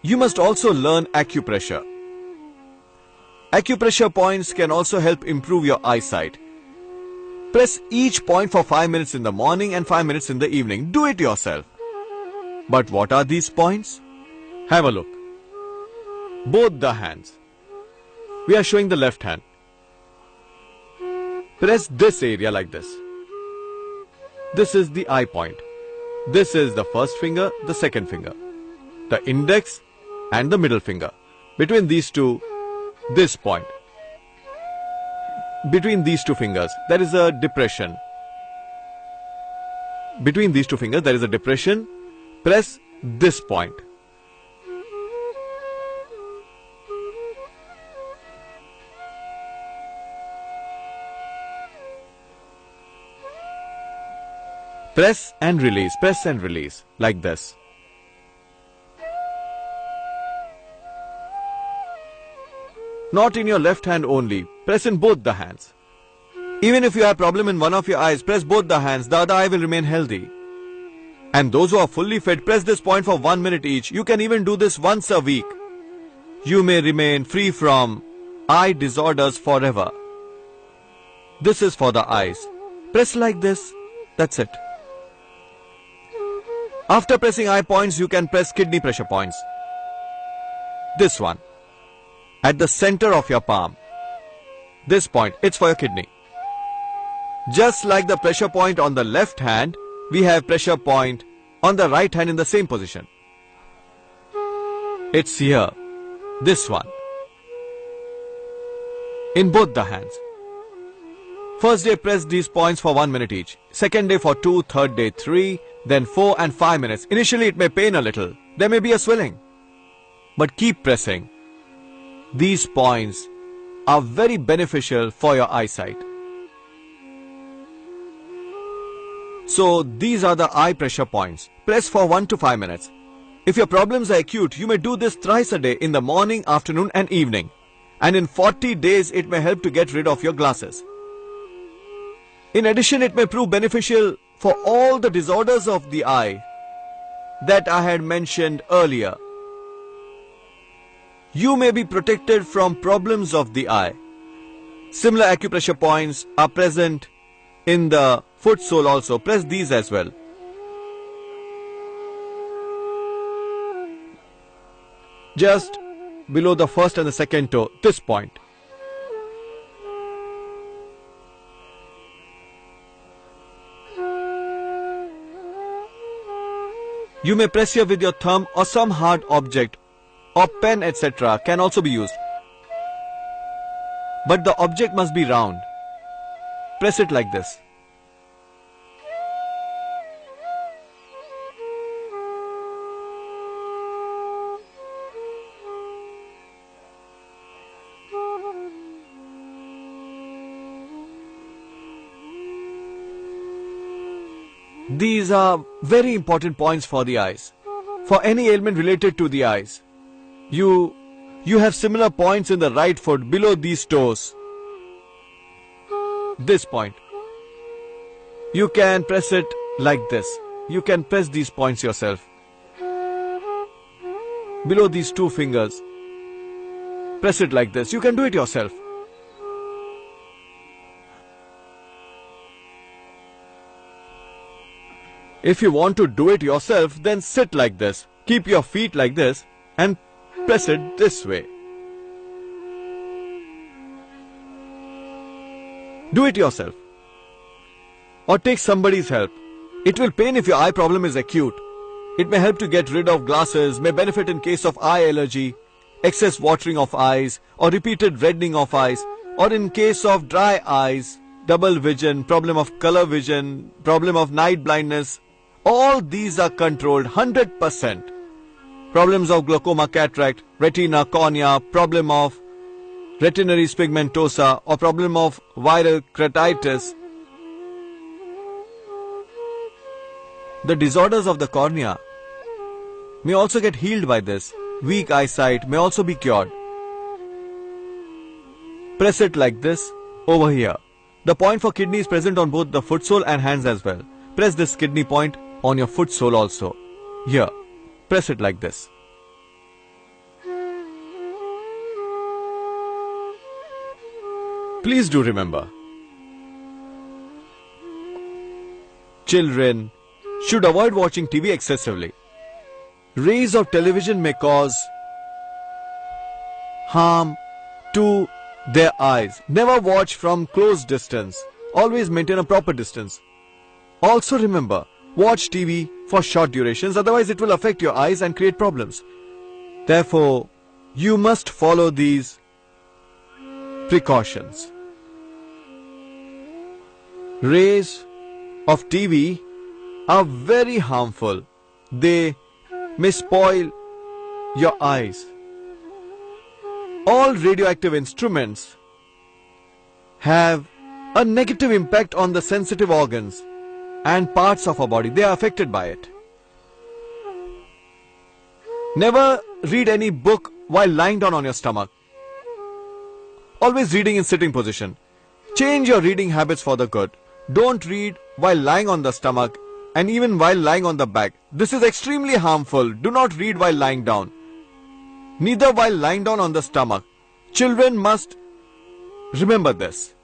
You must also learn acupressure. Acupressure points can also help improve your eyesight. Press each point for 5 minutes in the morning and 5 minutes in the evening. Do it yourself. But what are these points? Have a look. Both the hands. We are showing the left hand. Press this area like this. This is the eye point. This is the first finger, the second finger, the index and the middle finger. Between these two, this point. Between these two fingers, there is a depression. Between these two fingers, there is a depression. Press this point. Press and release, like this. Not in your left hand only, press in both the hands. Even if you have problem in one of your eyes, press both the hands, the other eye will remain healthy. And those who are fully fit, press this point for 1 minute each. You can even do this once a week. You may remain free from eye disorders forever. This is for the eyes. Press like this, that's it. After pressing eye points, you can press kidney pressure points. This one, at the center of your palm. This point, it's for your kidney. Just like the pressure point on the left hand, we have pressure point on the right hand in the same position. It's here, this one. In both the hands. First day press these points for 1 minute each. Second day for 2, third day 3, then 4 and 5 minutes. Initially it may pain a little. There may be a swelling. But keep pressing. These points are very beneficial for your eyesight. So these are the eye pressure points. Press for 1 to 5 minutes. If your problems are acute, you may do this thrice a day in the morning, afternoon and evening. And in 40 days it may help to get rid of your glasses. In addition, it may prove beneficial for all the disorders of the eye that I had mentioned earlier. You may be protected from problems of the eye. Similar acupressure points are present in the foot sole also. Press these as well. Just below the first and the second toe, this point. You may press here with your thumb or some hard object or pen, etc. can also be used. But the object must be round. Press it like this. These are very important points for the eyes. For any ailment related to the eyes, you have similar points in the right foot below these toes. This point. You can press it like this. You can press these points yourself. Below these two fingers. Press it like this. You can do it yourself. If you want to do it yourself, then sit like this. Keep your feet like this and press it this way. Do it yourself. Or take somebody's help. It will pain if your eye problem is acute. It may help to get rid of glasses, may benefit in case of eye allergy, excess watering of eyes, or repeated reddening of eyes, or in case of dry eyes, double vision, problem of color vision, problem of night blindness. All these are controlled 100%. Problems of glaucoma, cataract, retina, cornea, problem of retinitis pigmentosa, or problem of viral keratitis. The disorders of the cornea may also get healed by this. Weak eyesight may also be cured. Press it like this over here. The point for kidney is present on both the foot sole and hands as well. Press this kidney point on your foot sole also. Here, press it like this. Please do remember, children should avoid watching TV excessively. Rays of television may cause harm to their eyes. Never watch from close distance. Always maintain a proper distance. Also remember, watch TV for short durations, otherwise it will affect your eyes and create problems. Therefore, you must follow these precautions. Rays of TV are very harmful. They may spoil your eyes. All radioactive instruments have a negative impact on the sensitive organs and parts of our body. They are affected by it. Never read any book while lying down on your stomach. Always reading in sitting position. Change your reading habits for the good. Don't read while lying on the stomach and even while lying on the back. This is extremely harmful. Do not read while lying down. Neither while lying down on the stomach. Children must remember this.